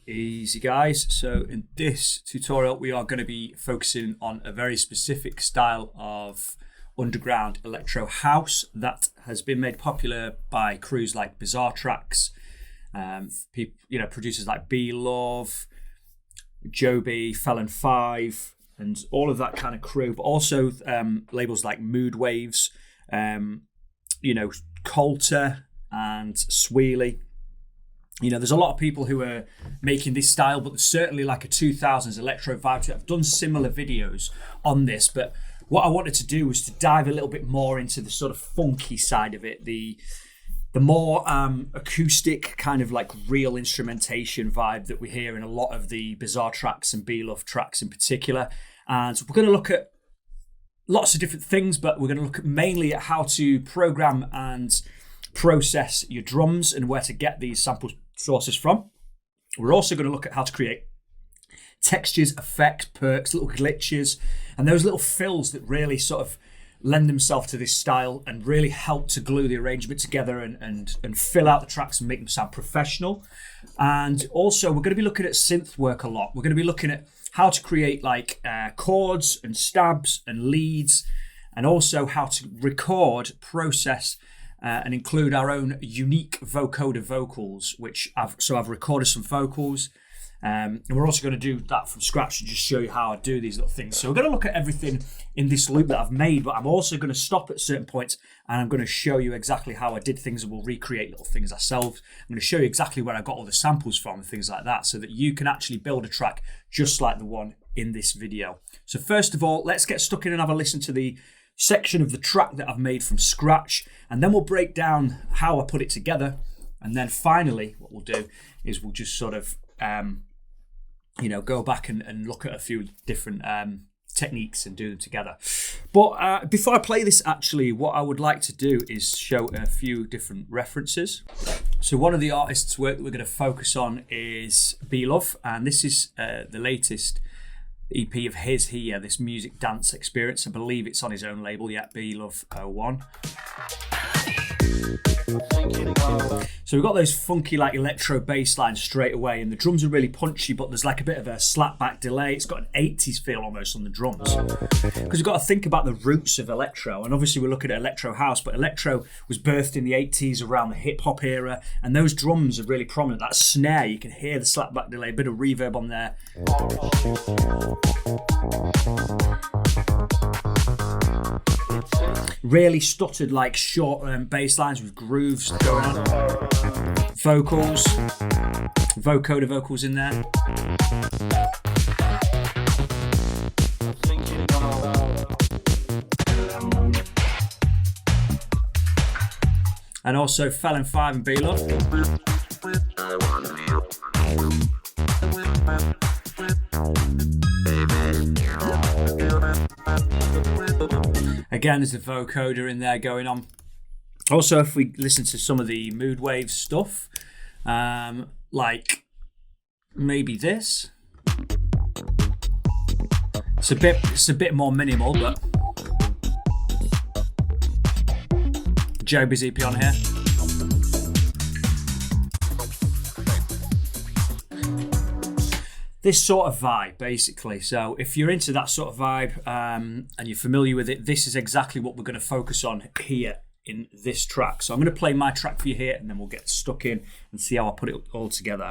Easy guys, so in this tutorial we are going to be focusing on a very specific style of underground electro house that has been made popular by crews like Bizarre Traxx, people, producers like B.Love, Felon5, and all of that kind of crew, but also labels like Mood Waves, Kolter and Sweely. There's a lot of people who are making this style, but there's certainly like a 2000s electro vibe to it. I've done similar videos on this, but what I wanted to do was to dive a little bit more into the sort of funky side of it, the more acoustic kind of like real instrumentation vibe that we hear in a lot of the Bizarre Traxx and B.Love tracks in particular. And we're going to look at lots of different things, but we're going to look mainly at how to program and process your drums and where to get these sample sources from. We're also going to look at how to create textures, effects, perks, little glitches, and those little fills that really sort of lend themselves to this style and really help to glue the arrangement together and fill out the tracks and make them sound professional. And also we're going to be looking at synth work a lot. We're going to be looking at how to create like chords and stabs and leads, and also how to record, process, and include our own unique vocoder vocals, I've recorded some vocals, and we're also going to do that from scratch and just show you how I do these little things. So we're going to look at everything in this loop that I've made, but I'm also going to stop at certain points and I'm going to show you exactly how I did things, and we'll recreate little things ourselves. I'm going to show you exactly where I got all the samples from and things like that, so that you can actually build a track just like the one in this video. So first of all, let's get stuck in and have a listen to the section of the track that I've made from scratch, and then we'll break down how I put it together. And then finally what we'll do is we'll just sort of go back and look at a few different techniques and do them together. But before I play this, actually what I would like to do is show a few different references. So one of the artists' work that we're going to focus on is B.Love, and this is the latest EP of his here, this music dance experience. I believe it's on his own label, B.Love 1. So we've got those funky like electro bass lines straight away, and the drums are really punchy, but there's like a bit of a slap back delay. It's got an 80s feel almost on the drums, because you've got to think about the roots of electro. And obviously we're looking at electro house, but electro was birthed in the 80s around the hip hop era, and those drums are really prominent. That snare, you can hear the slap back delay, a bit of reverb on there. Really stuttered like short bass lines with grooves going on. Vocals, vocoder vocals in there. And also Felon5 and B.Love. Again, there's a vocoder in there going on. Also, if we listen to some of the Mood Waves stuff, like maybe this, it's a bit more minimal, but Joby's EP on here. This sort of vibe, basically. So if you're into that sort of vibe and you're familiar with it, this is exactly what we're going to focus on here in this track. So I'm going to play my track for you here, and then we'll get stuck in and see how I put it all together.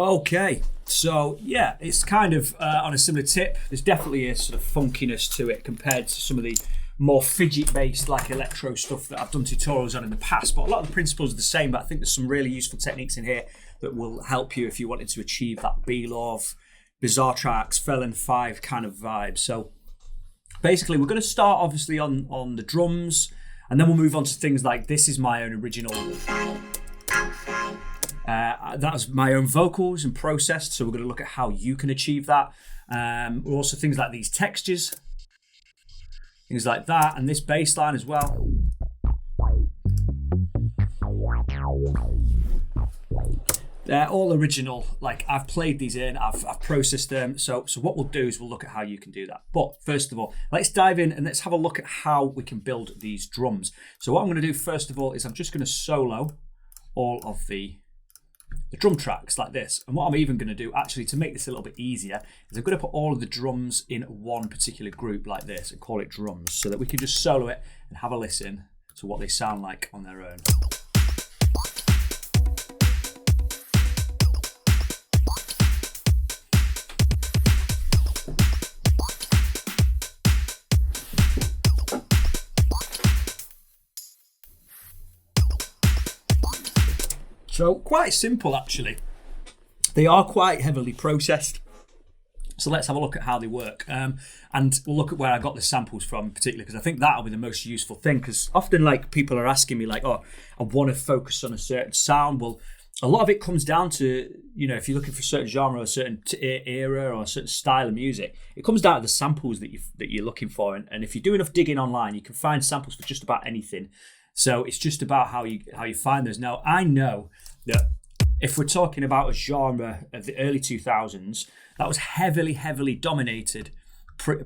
Okay, so yeah, it's kind of on a similar tip. There's definitely a sort of funkiness to it compared to some of the more fidget-based like electro stuff that I've done tutorials on in the past, but a lot of the principles are the same, but I think there's some really useful techniques in here that will help you if you wanted to achieve that B.Love, Bizarre Traxx, Felon5 kind of vibe. So basically we're going to start obviously on the drums, and then we'll move on to things like this is my own original... that was my own vocals and processed, so we're going to look at how you can achieve that. Also things like these textures, things like that, and this bass line as well. They're all original, like I've played these in, I've processed them, so what we'll do is we'll look at how you can do that. But first of all, let's dive in and let's have a look at how we can build these drums. So what I'm going to do first of all is I'm just going to solo all of the drum tracks like this, and what I'm even going to do actually to make this a little bit easier is I'm going to put all of the drums in one particular group like this and call it drums, so that we can just solo it and have a listen to what they sound like on their own. So quite simple actually. They are quite heavily processed. So let's have a look at how they work. And we'll look at where I got the samples from particularly, because I think that'll be the most useful thing, because often like people are asking me like, oh, I want to focus on a certain sound. Well, a lot of it comes down to, you know, if you're looking for a certain genre or a certain era or a certain style of music, it comes down to the samples that you're looking for. And if you do enough digging online, you can find samples for just about anything. So it's just about how you find those. Now, I know that if we're talking about a genre of the early 2000s, that was heavily dominated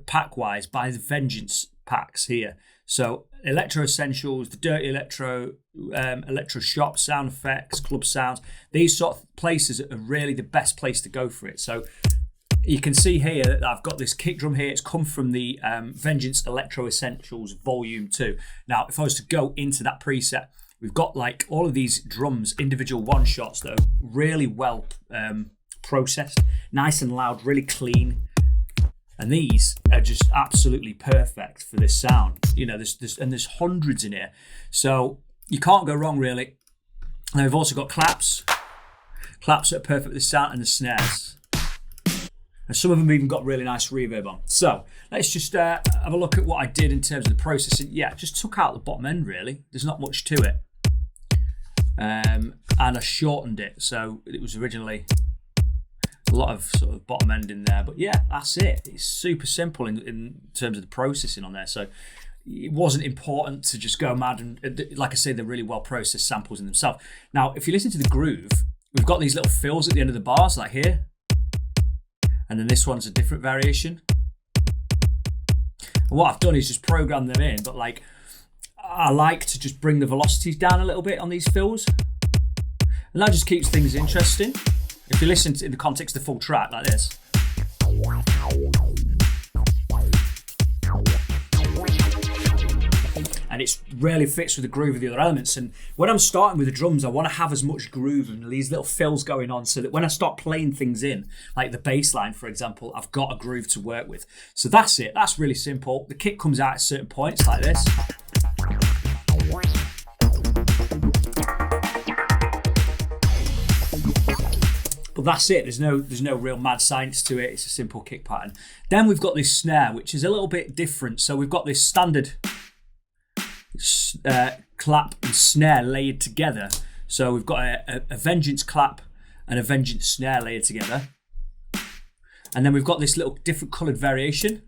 pack-wise by the Vengeance packs here. So Electro Essentials, the Dirty Electro, Electro Shop, Sound Effects, Club Sounds, these sort of places are really the best place to go for it. So you can see here that I've got this kick drum here. It's come from the Vengeance Electro Essentials Volume 2. Now, if I was to go into that preset, we've got like all of these drums, individual one-shots that are really well processed, nice and loud, really clean. And these are just absolutely perfect for this sound. You know, there's hundreds in here. So you can't go wrong, really. Now, we've also got claps that are perfect for this sound, and the snares. And some of them even got really nice reverb on. So let's just have a look at what I did in terms of the processing. Yeah, just took out the bottom end, really. There's not much to it. And I shortened it. So it was originally a lot of sort of bottom end in there. But yeah, that's it. It's super simple in terms of the processing on there. So it wasn't important to just go mad. And like I say, they're really well processed samples in themselves. Now, if you listen to the groove, we've got these little fills at the end of the bars, like here. And then this one's a different variation. And what I've done is just program them in, but like I like to just bring the velocities down a little bit on these fills. And that just keeps things interesting. If you listen to in the context of the full track like this. And it really fits with the groove of the other elements. And when I'm starting with the drums, I want to have as much groove and these little fills going on so that when I start playing things in, like the bass line, for example, I've got a groove to work with. So that's it. That's really simple. The kick comes out at certain points like this. But that's it. There's no real mad science to it. It's a simple kick pattern. Then we've got this snare, which is a little bit different. So we've got this standard clap and snare layered together. So we've got a Vengeance clap and a Vengeance snare layered together. And then we've got this little different coloured variation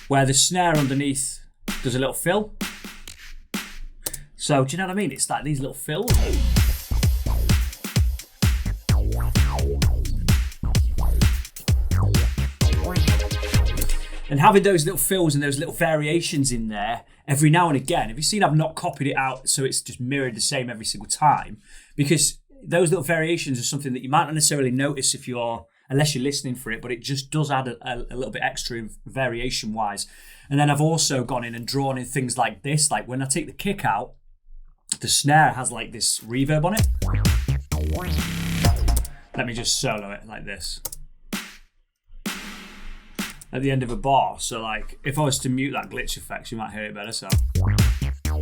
where the snare underneath does a little fill. So do you know what I mean? It's like these little fills. And having those little fills and those little variations in there every now and again. Have you seen I've not copied it out so it's just mirrored the same every single time? Because those little variations are something that you might not necessarily notice unless you're listening for it, but it just does add a little bit extra variation wise. And then I've also gone in and drawn in things like this. Like when I take the kick out, the snare has like this reverb on it. Let me just solo it like this. At the end of a bar. So like if I was to mute that glitch effects, you might hear it better. So do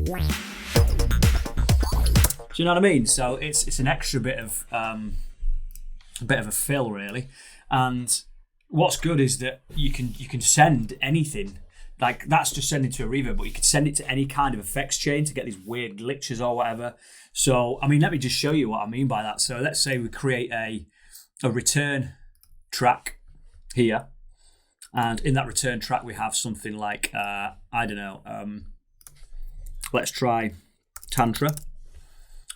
you know what I mean? So it's an extra bit of a fill really. And what's good is that you can send anything. Like that's just sending to a reverb, but you could send it to any kind of effects chain to get these weird glitches or whatever. So I mean, let me just show you what I mean by that. So let's say we create a return track here. And in that return track, we have something like, I don't know, let's try Tantra.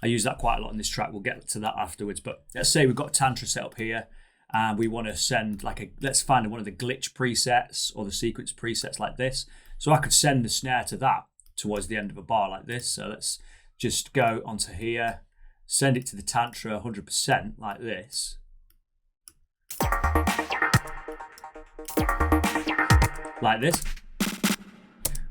I use that quite a lot in this track. We'll get to that afterwards. But let's say we've got Tantra set up here and we want to send let's find one of the glitch presets or the sequence presets like this. So I could send the snare to that towards the end of a bar like this. So let's just go onto here, send it to the Tantra 100% like this. Like this,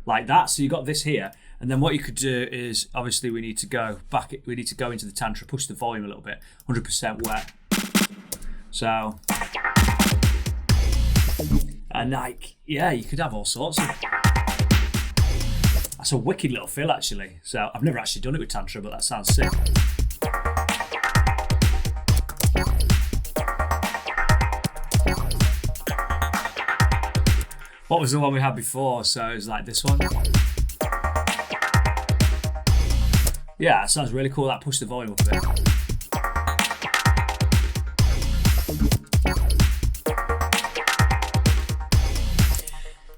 like that. So you got this here, and then what you could do is obviously we need to go back. We need to go into the Tantra, push the volume a little bit, 100% wet. So, and like, yeah, you could have all sorts of. That's a wicked little fill actually. So I've never actually done it with Tantra, but that sounds sick. What was the one we had before? So it was like this one. Yeah, it sounds really cool. That pushed the volume up a bit.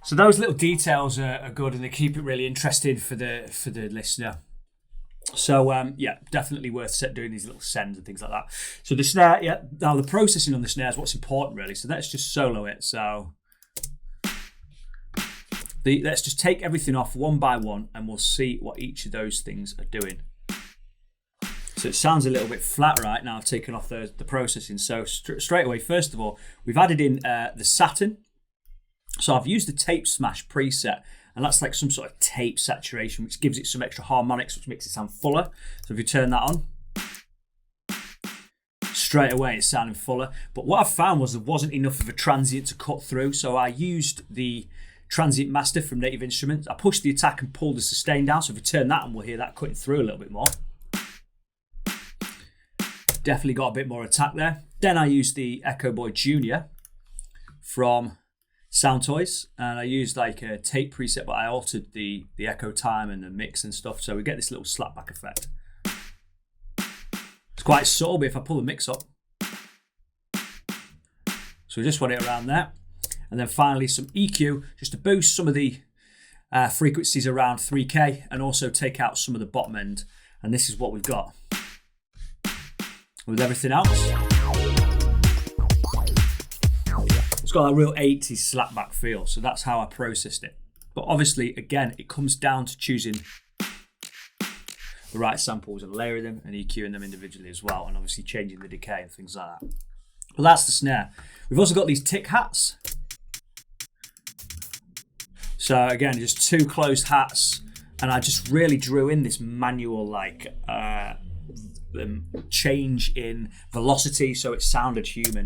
So those little details are good and they keep it really interesting for the listener. So yeah, definitely worth doing these little sends and things like that. So the snare, yeah. Now the processing on the snare is what's important really. So let's just solo it. So. Let's just take everything off one by one and we'll see what each of those things are doing. So it sounds a little bit flat right now. I've taken off the processing. So straight away, first of all, we've added in the Saturn. So I've used the tape smash preset and that's like some sort of tape saturation which gives it some extra harmonics which makes it sound fuller. So if you turn that on, straight away it's sounding fuller. But what I found was there wasn't enough of a transient to cut through. So I used the Transient Master from Native Instruments. I pushed the attack and pulled the sustain down. So if we turn that on, we'll hear that cutting through a little bit more. Definitely got a bit more attack there. Then I used the Echo Boy Junior from Sound Toys. And I used like a tape preset, but I altered the echo time and the mix and stuff. So we get this little slapback effect. It's quite subtle, but if I pull the mix up. So we just want it around there. And then finally some EQ just to boost some of the frequencies around 3K and also take out some of the bottom end. And this is what we've got. With everything else, it's got that real 80s slapback feel. So that's how I processed it. But obviously, again, it comes down to choosing the right samples and layering them and EQing them individually as well. And obviously changing the decay and things like that. Well, that's the snare. We've also got these tick hats. So again, just two closed hats, and I just really drew in this manual like change in velocity, so it sounded human.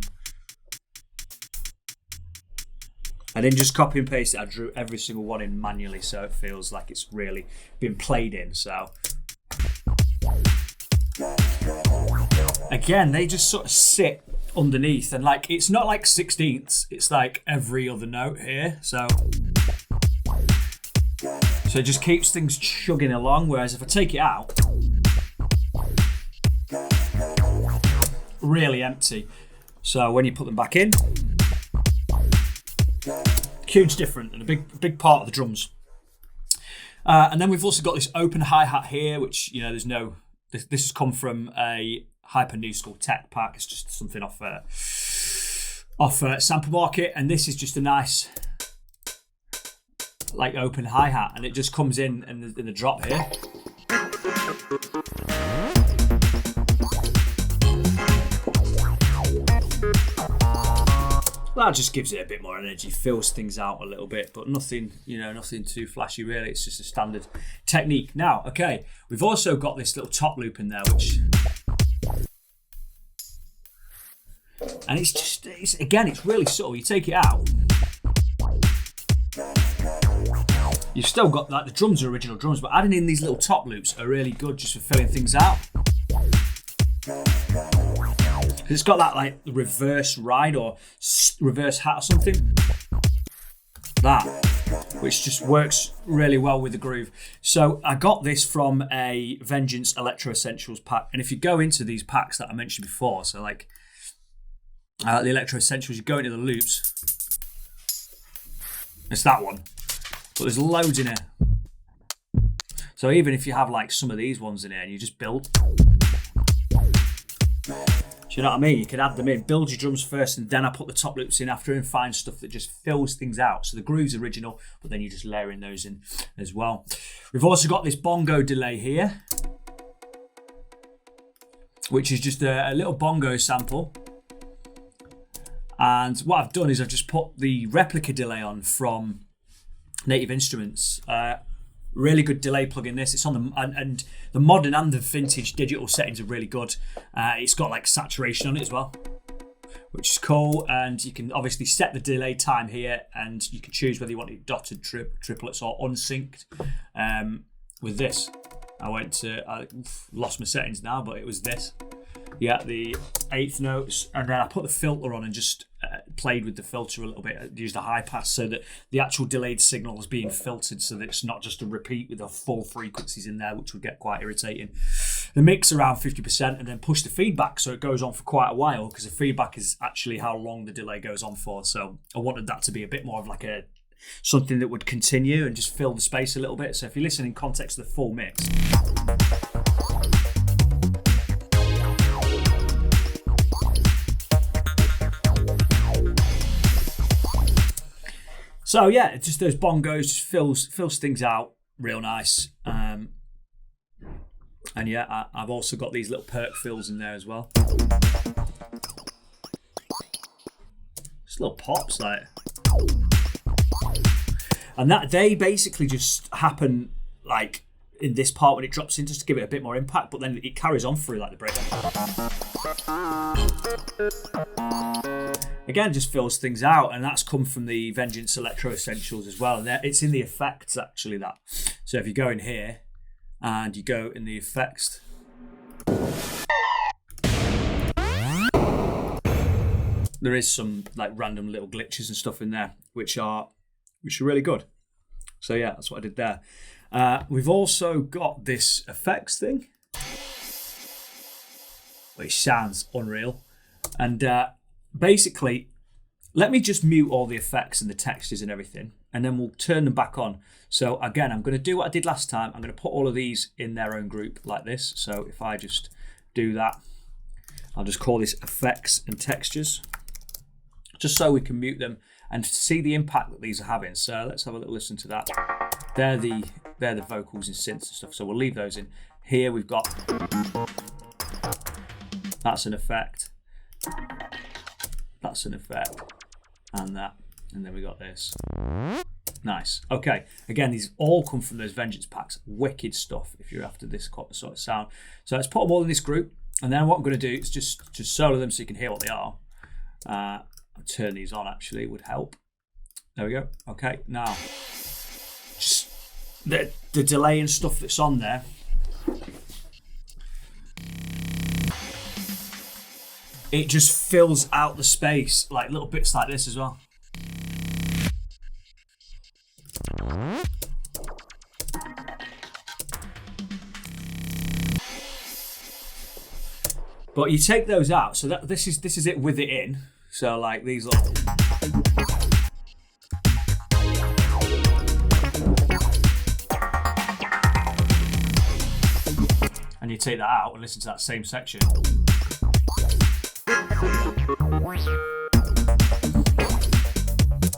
I didn't just copy and paste it; I drew every single one in manually, so it feels like it's really been played in. So again, they just sort of sit underneath, and like it's not like 16ths; it's like every other note here. So it just keeps things chugging along, whereas if I take it out, really empty. So when you put them back in, huge difference and a big part of the drums. And then we've also got this open hi-hat here, which, you know, there's no... This has come from a hyper new school tech pack. It's just something off Sample Market, and this is just a nice, like, open hi-hat, and it just comes in the drop here. That just gives it a bit more energy, fills things out a little bit, but nothing, you know, nothing too flashy really. It's just a standard technique. Now, okay, we've also got this little top loop in there, which, and again, it's really subtle. You take it out, you've still got, like, the drums are original drums, but adding in these little top loops are really good just for filling things out. It's got that, like, reverse ride or reverse hat or something. That, which just works really well with the groove. So I got this from a Vengeance Electro Essentials pack. And if you go into these packs that I mentioned before, so like the Electro Essentials, you go into the loops. It's that one. But there's loads in here. So even if you have, like, some of these ones in here and you just build... Do you know what I mean? You can add them in, build your drums first, and then I put the top loops in after and find stuff that just fills things out. So the groove's original, but then you're just layering those in as well. We've also got this bongo delay here, which is just a little bongo sample. And what I've done is I've just put the replica delay on from Native Instruments. Really good delay plugin. This, it's on the and the modern and the vintage digital settings are really good. It's got, like, saturation on it as well, which is cool. And you can obviously set the delay time here, and you can choose whether you want it dotted, triplets, or unsynced. With this, I lost my settings now, but it was this. Yeah, the 8th notes, and then I put the filter on and just played with the filter a little bit. I used a high pass so that the actual delayed signal is being filtered, so that it's not just a repeat with the full frequencies in there, which would get quite irritating. The mix around 50%, and then push the feedback so it goes on for quite a while, because the feedback is actually how long the delay goes on for. So I wanted that to be a bit more of like something that would continue and just fill the space a little bit. So if you listen in context of the full mix, so yeah, it's just those bongos, just fills things out real nice. And yeah, I've also got these little perk fills in there as well. Just little pops, like, and that they basically just happen, like, in this part when it drops in, just to give it a bit more impact, but then it carries on through, like, the breakdown. Again, just fills things out, and that's come from the Vengeance Electro Essentials as well. And it's in the effects, actually, that. So if you go in here and you go in the effects, there is some, like, random little glitches and stuff in there, which are really good. So yeah, that's what I did there. We've also got this effects thing, which sounds unreal. And basically, let me just mute all the effects and the textures and everything, and then we'll turn them back on. So again, I'm going to do what I did last time. I'm going to put all of these in their own group like this. So if I just do that, I'll just call this effects and textures, just so we can mute them and see the impact that these are having. So let's have a little listen to that. They're the vocals and synths and stuff. So we'll leave those in. Here we've got, that's an effect. That's an effect, and that, and then we got this. Nice. Okay. Again, these all come from those Vengeance packs. Wicked stuff if you're after this sort of sound. So let's put them all in this group, and then what I'm going to do is just solo them so you can hear what they are. I'll turn these on. Actually, would help. There we go. Okay. Now, just the delay and stuff that's on there. It just fills out the space, like little bits like this as well. But you take those out, so that this is it with it in. So like these little. And you take that out and listen to that same section.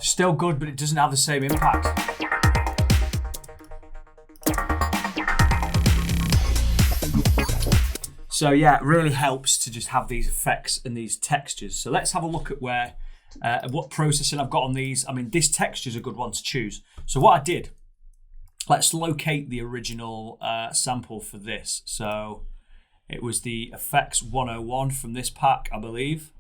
Still good, but it doesn't have the same impact. So yeah, it really helps to just have these effects and these textures. So let's have a look at what processing I've got on these. I mean, this texture is a good one to choose. So what I did, let's locate the original sample for this. So it was the Effects 101 from this pack, I believe.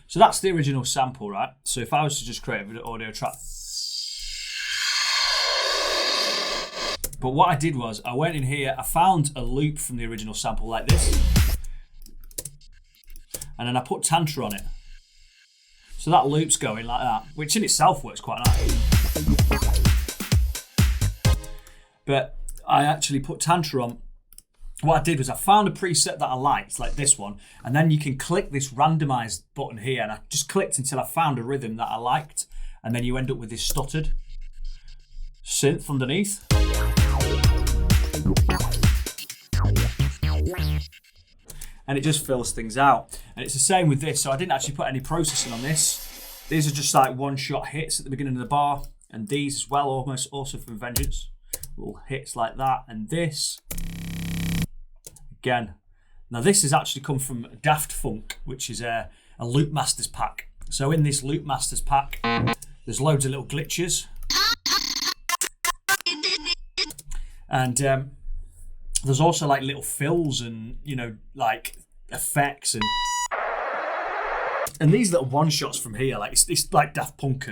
So that's the original sample, right? So if I was to just create an audio track. But what I did was, I went in here, I found a loop from the original sample like this. And then I put Tantra on it. So that loop's going like that, which in itself works quite nice. But I actually put Tantra on. What I did was I found a preset that I liked, like this one, and then you can click this randomize button here, and I just clicked until I found a rhythm that I liked, and then you end up with this stuttered synth underneath. And it just fills things out. And it's the same with this, so I didn't actually put any processing on this. These are just like one-shot hits at the beginning of the bar, and these as well, almost also from Vengeance. Little hits like that, and this. Again. Now this has actually come from Daft Funk, which is a Loop Masters pack. So in this Loop Masters pack, there's loads of little glitches. And there's also like little fills and, you know, like effects and these little one shots from here, like it's like Daft Punk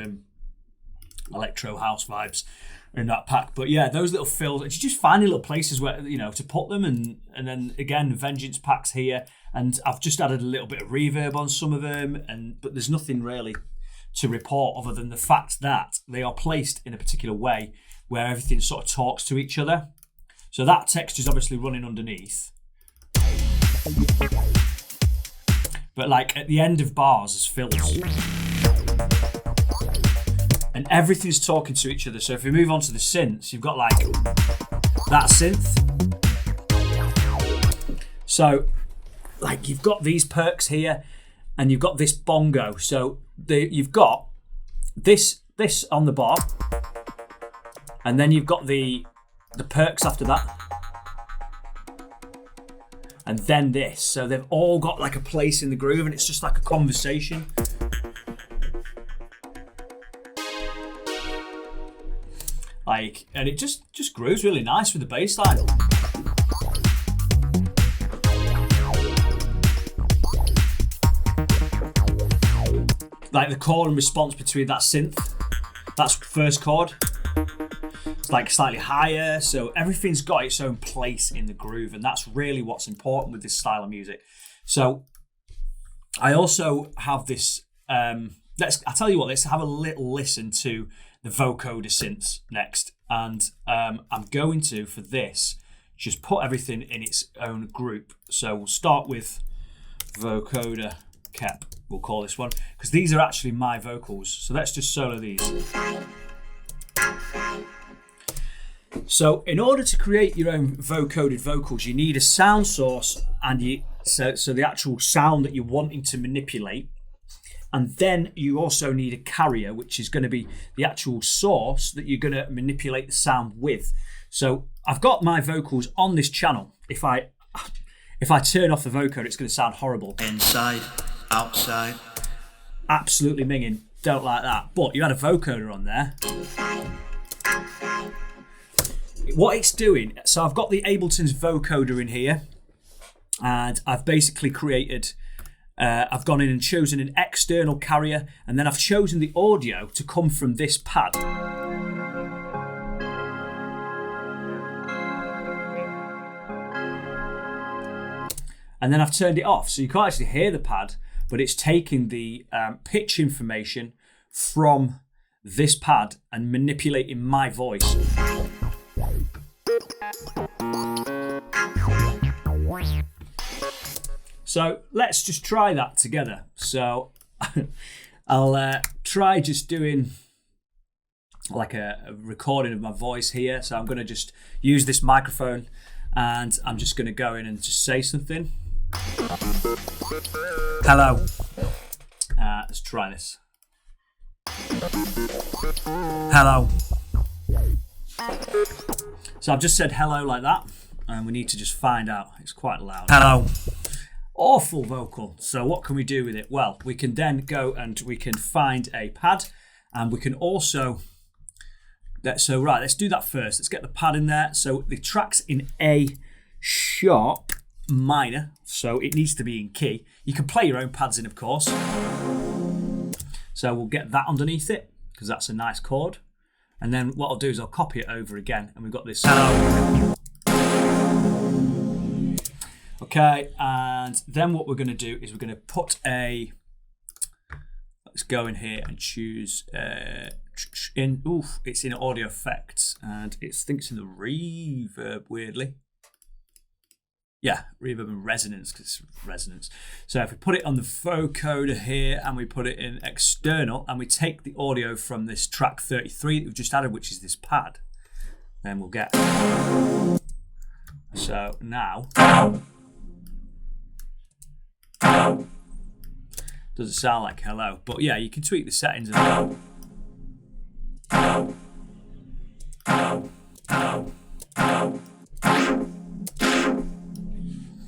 electro house vibes in that pack. But yeah, those little fills, you just find little places where, you know, to put them, and then again Vengeance packs here, and I've just added a little bit of reverb on some of them, but there's nothing really to report other than the fact that they are placed in a particular way where everything sort of talks to each other. So that text is obviously running underneath. But like at the end of bars is fills. And everything's talking to each other. So if we move on to the synths, you've got like that synth. So like you've got these perks here and you've got this bongo. So you've got this on the bar. And then you've got the perks after that. And then this. So they've all got like a place in the groove, and it's just like a conversation. Like, and it just grooves really nice with the bass line. Like the call and response between that synth, that's first chord. It's like slightly higher, so everything's got its own place in the groove, and that's really what's important with this style of music. So I also have this, I'll tell you what, let's have a little listen to the vocoder synths next. And I'm going to, for this, just put everything in its own group. So we'll start with vocoder cap, we'll call this one, because these are actually my vocals. So let's just solo these. So in order to create your own vocoded vocals, you need a sound source, and so the actual sound that you're wanting to manipulate. And then you also need a carrier, which is going to be the actual source that you're going to manipulate the sound with. So I've got my vocals on this channel. If I turn off the vocoder, it's going to sound horrible. Inside, outside. Absolutely minging. Don't like that. But you had a vocoder on there. What it's doing, so I've got the Ableton's vocoder in here, and I've basically created, I've gone in and chosen an external carrier, and then I've chosen the audio to come from this pad. And then I've turned it off, so you can't actually hear the pad, but it's taking the pitch information from this pad and manipulating my voice. So let's just try that together. So I'll try just doing like a recording of my voice here. So I'm going to just use this microphone and I'm just going to go in and just say something. Hello. Let's try this. Hello. So I've just said hello like that, and we need to just find out. It's quite loud. Hello. Awful vocal. So what can we do with it? Well, we can then go and we can find a pad, and we can also, so right, let's do that first. Let's get the pad in there. So the track's in A sharp minor, so it needs to be in key. You can play your own pads in, of course. So we'll get that underneath it, because that's a nice chord. And then what I'll do is I'll copy it over again, and we've got this. Okay, and then what we're going to do is we're going to put a, let's go in here and choose it's in audio effects, and I think it's in the reverb, weirdly. Yeah, reverb and resonance, because it's resonance. So if we put it on the vocoder here and we put it in external and we take the audio from this track 33 that we've just added, which is this pad, then we'll get. So now, doesn't sound like hello, but yeah, you can tweak the settings.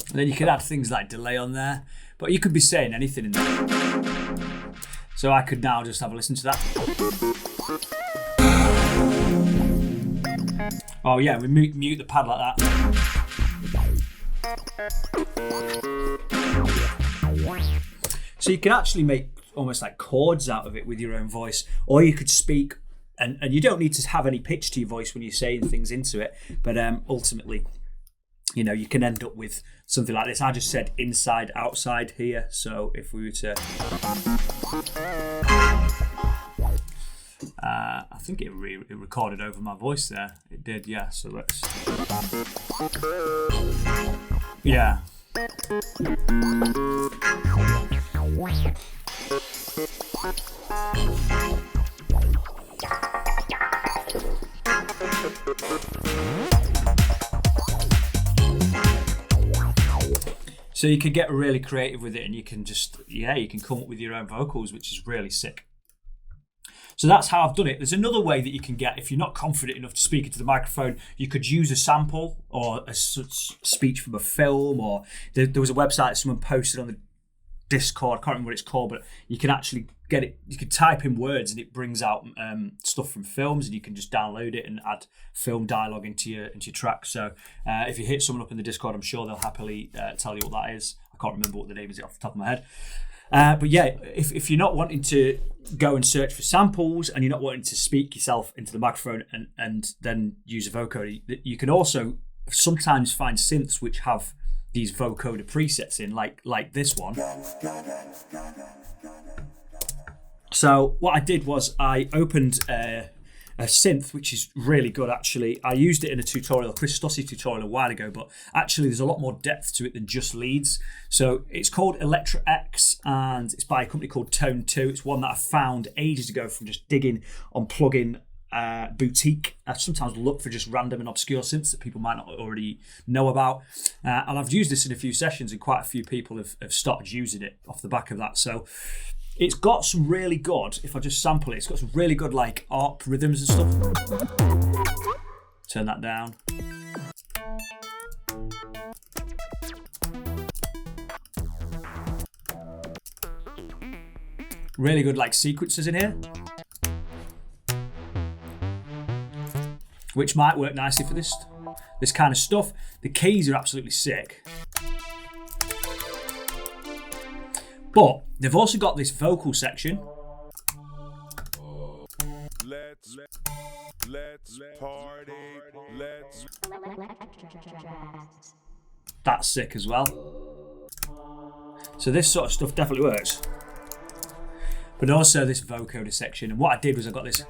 And then you could add things like delay on there, but you could be saying anything in there. So I could now just have a listen to that. Oh yeah, we mute the pad like that. So you can actually make almost like chords out of it with your own voice, or you could speak, and you don't need to have any pitch to your voice when you're saying things into it, but ultimately, you know, you can end up with something like this. I just said inside, outside here. So if we were to, I think it recorded over my voice there. It did, yeah. So let's, yeah. So you can get really creative with it, and you can just, you can come up with your own vocals, which is really sick. So that's how I've done it. There's another way that you can get, if you're not confident enough to speak into the microphone, you could use a sample or a speech from a film, or there was a website that someone posted on the Discord, I can't remember what it's called, but you can actually get it, you can type in words and it brings out stuff from films, and you can just download it and add film dialogue into your track. So if you hit someone up in the Discord, I'm sure they'll happily tell you what that is. I can't remember what the name is off the top of my head. But yeah, if you're not wanting to go and search for samples, and you're not wanting to speak yourself into the microphone and then use a vocoder, you can also sometimes find synths which have these vocoder presets in, like this one. So what I did was I opened a synth, which is really good actually. I used it in a tutorial, Chris Stossy tutorial a while ago, but actually there's a lot more depth to it than just leads. So it's called Electro, and it's by a company called Tone 2. It's one that I found ages ago from just digging on plugin boutique. I sometimes look for just random and obscure synths that people might not already know about, and I've used this in a few sessions, and quite a few people have started using it off the back of that. So it's got some really good, if I just sample it, it's got some really good like ARP rhythms and stuff. Turn that down. Really good like sequences in here, which might work nicely for this kind of stuff. The keys are absolutely sick. But they've also got this vocal section. Let's party. That's sick as well. So this sort of stuff definitely works. But also this vocoder section. And what I did was I got this.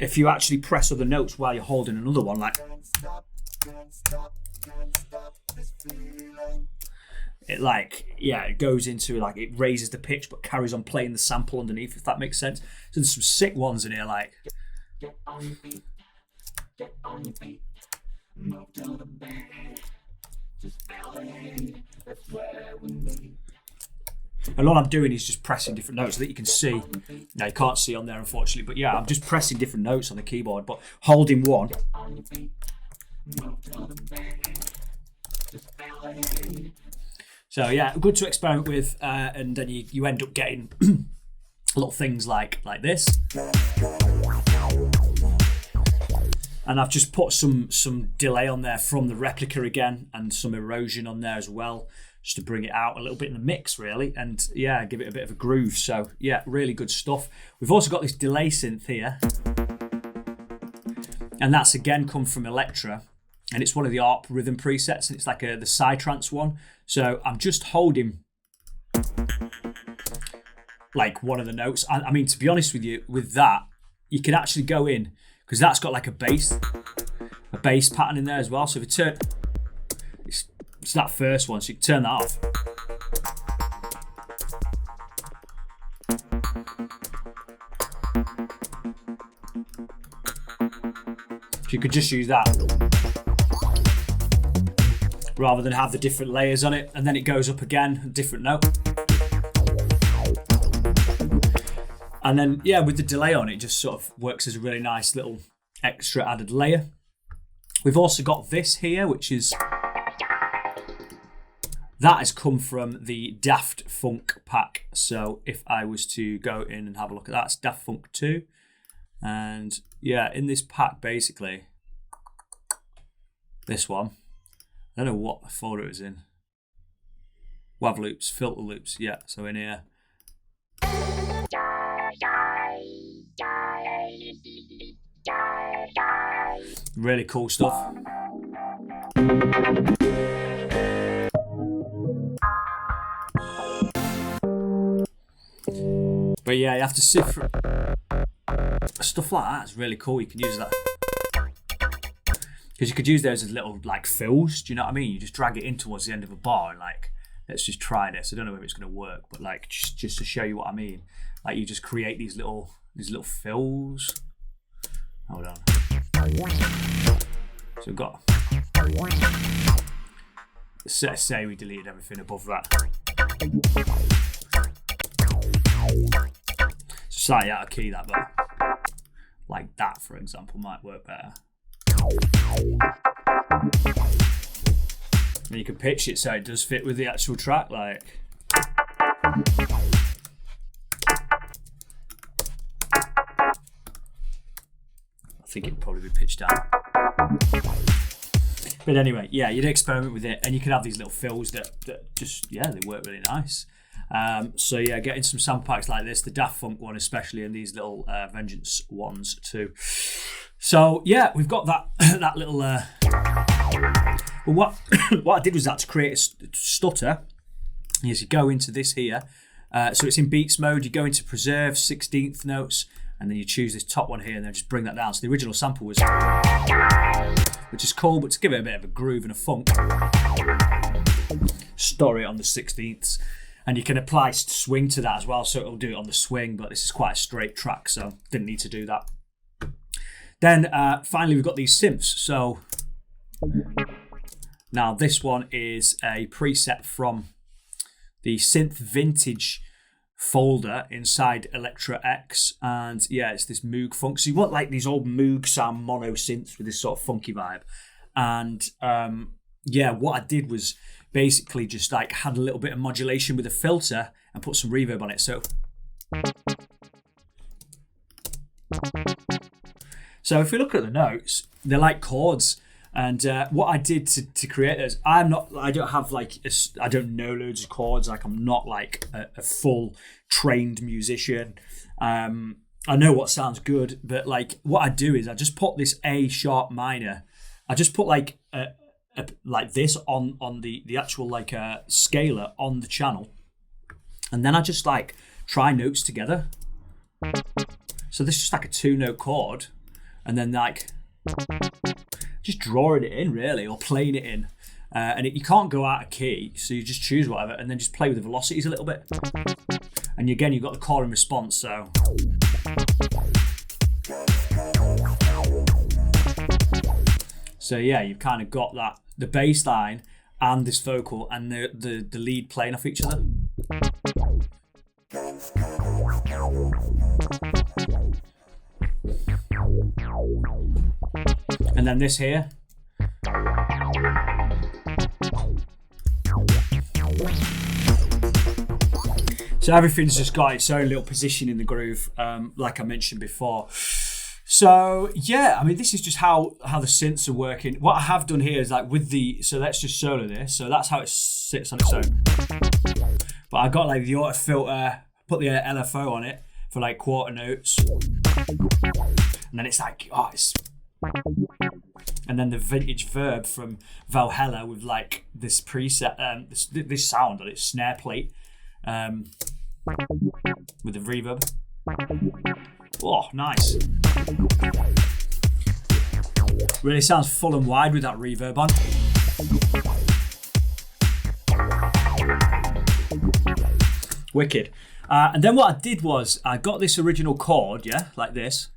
if you actually press other notes while you're holding another one, like it, like, yeah, it goes into, like, it raises the pitch but carries on playing the sample underneath, if that makes sense. So there's some sick ones in here, like and all I'm doing is just pressing different notes so that you can see. Now you can't see on there, unfortunately, but yeah, I'm just pressing different notes on the keyboard, but holding one. So yeah, good to experiment with, and then you end up getting little things like this. And I've just put some delay on there from the replica again, and some erosion on there as well, just to bring it out a little bit in the mix, really, and yeah, give it a bit of a groove. So yeah, really good stuff. We've also got this delay synth here, and that's again come from Electro, and it's one of the ARP rhythm presets, and it's like the psytrance one. So I'm just holding like one of the notes. I mean, to be honest with you, with that, you can actually go in, because that's got like a bass pattern in there as well. So if you turn, it's that first one, so you can turn that off. So you could just use that, rather than have the different layers on it, and then it goes up again, a different note. And then, yeah, with the delay on it, just sort of works as a really nice little extra added layer. We've also got this here, which is, that has come from the Daft Funk pack. So if I was to go in and have a look at that, it's Daft Funk 2. And yeah, in this pack, basically, this one, I don't know what folder it was in. WAV loops, filter loops, yeah, so in here. Really cool stuff. But yeah, you have to sift through stuff like that. It's really cool. You can use that, because you could use those as little like fills. Do you know what I mean? You just drag it in towards the end of a bar and like, let's just try this. I don't know if it's going to work, but like just to show you what I mean, like you just create these little fills. Hold on. So we've got, say we deleted everything above that. Slightly out of key that, but like that, for example, might work better. And you can pitch it so it does fit with the actual track, like. I think it'd probably be pitched down. But anyway, yeah, you'd experiment with it, and you can have these little fills that just, yeah, they work really nice. So yeah, getting some sample packs like this, the Daft Funk one especially, and these little Vengeance ones too. So yeah, we've got that that little. Well, what I did was that to create a stutter. Is you go into this here, so it's in beats mode. You go into preserve 16th notes, and then you choose this top one here, and then just bring that down. So the original sample was, which is cool, but to give it a bit of a groove and a funk, stutter it on the 16ths. And you can apply swing to that as well, so it'll do it on the swing, but this is quite a straight track, so didn't need to do that. Then finally we've got these synths. So now this one is a preset from the Synth Vintage folder inside Electro X, and yeah, it's this Moog funk. So you want like these old Moog sound mono synths with this sort of funky vibe. And yeah, what I did was basically just like had a little bit of modulation with a filter and put some reverb on it. So if we look at the notes, they're like chords. And what I did to create those, I don't have like, I don't know loads of chords. Like I'm not like a full trained musician. I know what sounds good, but like what I do is I just put this A sharp minor. I just put like like this on the actual like scaler on the channel, and then I just like try notes together. So this is just like a 2-note chord, and then like just drawing it in really, or playing it in. And you can't go out of key, so you just choose whatever and then just play with the velocities a little bit. And again, you've got the call and response, so. So yeah, you've kind of got that, the bass line and this vocal and the lead playing off each other. And then this here. So everything's just got its own little position in the groove, like I mentioned before. So yeah, I mean, this is just how the synths are working. What I have done here is like with the, so let's just solo this. So that's how it sits on its own. But I got like the auto filter, put the LFO on it for like quarter notes. And then it's like, oh, it's, and then the vintage verb from Valhalla with like this preset, this sound on its snare plate, with the reverb. Oh, nice. Really sounds full and wide with that reverb on. Wicked. And then what I did was I got this original chord, yeah, like this.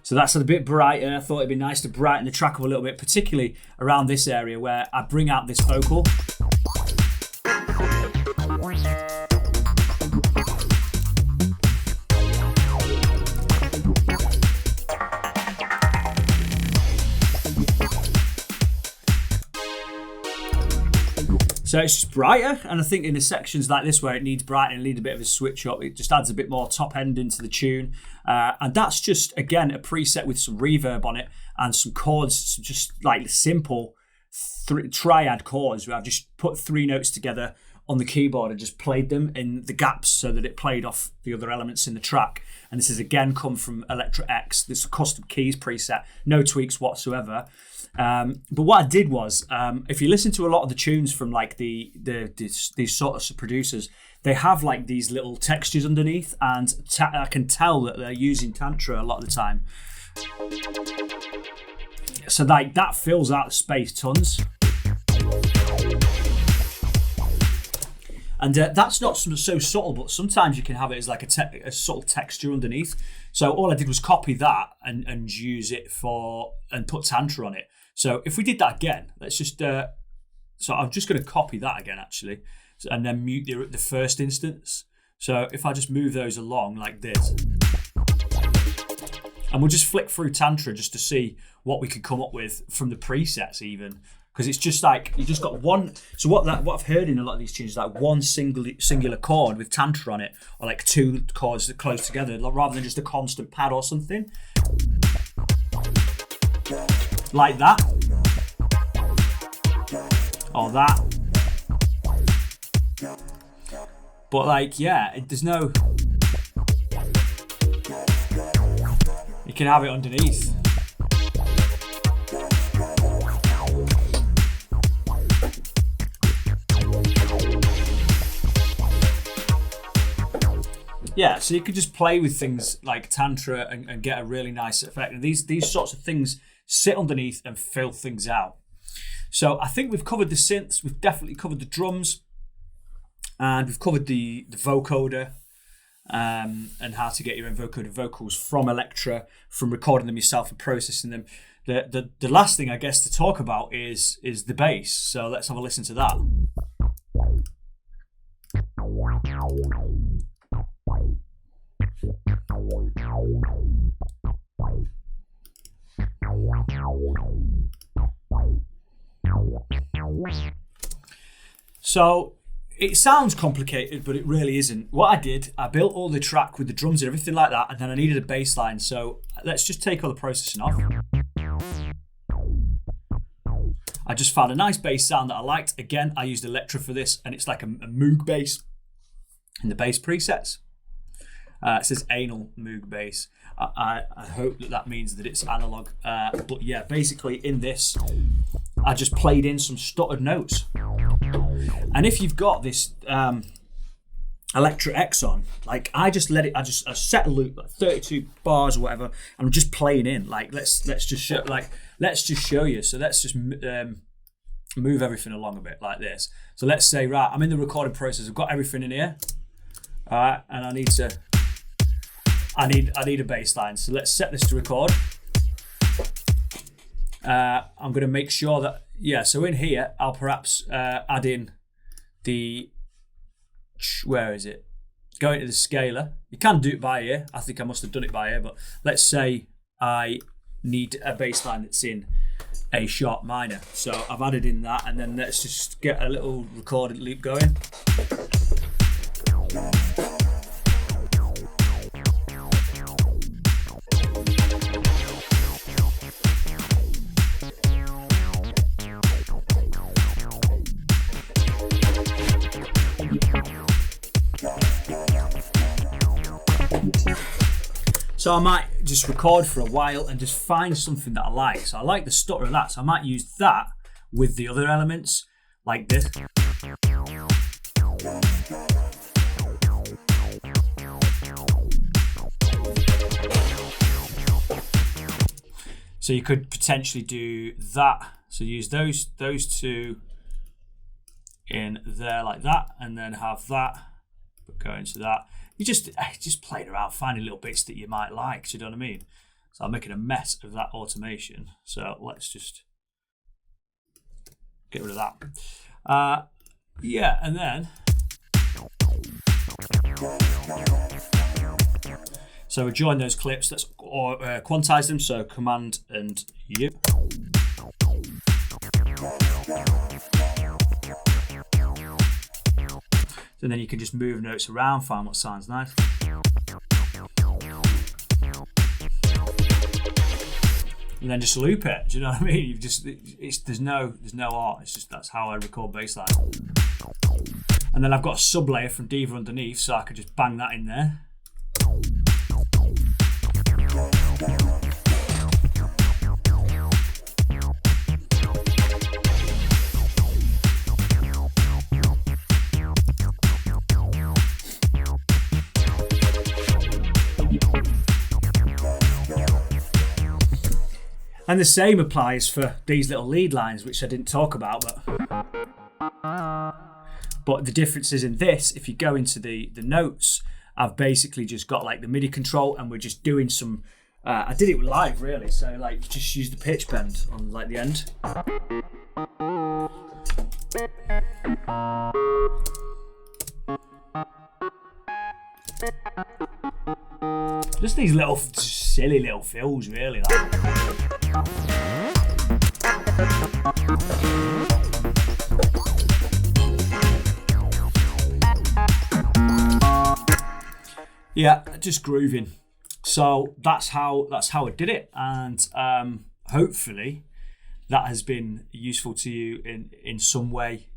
So that's a bit brighter. I thought it'd be nice to brighten the track up a little bit, particularly around this area where I bring out this vocal. So it's just brighter, and I think in the sections like this where it needs brightening, it needs a bit of a switch up, it just adds a bit more top end into the tune. And that's just, again, a preset with some reverb on it and some chords, some just like simple triad chords where I've just put 3 notes together on the keyboard and just played them in the gaps so that it played off the other elements in the track. And this has again come from Electro X. This is a custom keys preset, no tweaks whatsoever. But what I did was, if you listen to a lot of the tunes from like these sorts of producers, they have like these little textures underneath, and I can tell that they're using Tantra a lot of the time. So like that fills out the space tons. And that's not so subtle, but sometimes you can have it as like a subtle texture underneath. So all I did was copy that and use it and put Tantra on it. So if we did that again, let's just, so I'm just going to copy that again actually, and then mute the first instance. So if I just move those along like this, and we'll just flick through Tantra just to see what we could come up with from the presets even. Because it's just like, you just got one, so what I've heard in a lot of these tunes is like one singular chord with Tantra on it, or like 2 chords that close together, rather than just a constant pad or something. Like that. Or that. But like, yeah, there's no, you can have it underneath. Yeah, so you could just play with things like Tantra and get a really nice effect. And these sorts of things sit underneath and fill things out. So I think we've covered the synths, we've definitely covered the drums, and we've covered the vocoder, and how to get your own vocoder vocals from Electro, from recording them yourself and processing them. The last thing I guess to talk about is the bass. So let's have a listen to that. So it sounds complicated, but it really isn't. What I did, I built all the track with the drums and everything like that, and then I needed a bass line. So let's just take all the processing off. I just found a nice bass sound that I liked. Again, I used Electro for this, and it's like a Moog bass in the bass presets. It says anal Moog bass. I hope that means that it's analog. But yeah, basically in this, I just played in some stuttered notes. And if you've got this Electro X on, like I just let it. I set a loop like 32 bars or whatever, and I'm just playing in. Like let's just show you. So let's just move everything along a bit like this. So let's say, right, I'm in the recording process. I've got everything in here. All right, and I need a bass line. So let's set this to record. I'm going to make sure that, yeah, so in here, I'll perhaps add in the, where is it? Go into the scaler. You can do it by ear. I think I must have done it by ear, but let's say I need a bass line that's in A sharp minor. So I've added in that, and then let's just get a little recorded loop going. So I might just record for a while and just find something that I like. So I like the stutter of that. So I might use that with the other elements, like this. So you could potentially do that. So use those two in there like that, and then have that, but go into that. You just playing around, finding little bits that you might like. Do you know what I mean? So I'm making a mess of that automation. So let's just get rid of that. Yeah, and then so we join those clips. Let's quantize them. So Command and U. And then you can just move notes around, find what sounds nice. And then just loop it. Do you know what I mean? You've just there's no art. It's just that's how I record bassline. And then I've got a sub layer from Diva underneath, so I could just bang that in there. And the same applies for these little lead lines, which I didn't talk about, but the difference is in this, if you go into the notes, I've basically just got like the MIDI control, and we're just doing some, I did it live really, so like just use the pitch bend on like the end. Just these little silly little fills really like. Yeah, just grooving. So that's how I did it, and hopefully that has been useful to you in some way.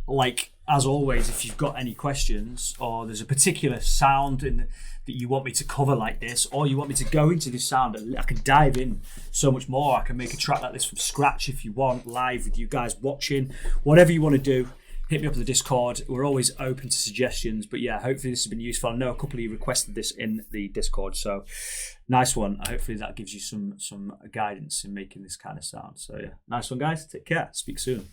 Like as always, if you've got any questions or there's a particular sound that you want me to cover like this, or you want me to go into this sound, I can dive in so much more. I can make a track like this from scratch if you want, live with you guys watching. Whatever you want to do, hit me up in the Discord. We're always open to suggestions. But yeah, hopefully this has been useful. I know a couple of you requested this in the Discord, so nice one. Hopefully that gives you some guidance in making this kind of sound. So yeah, nice one guys. Take care. Speak soon.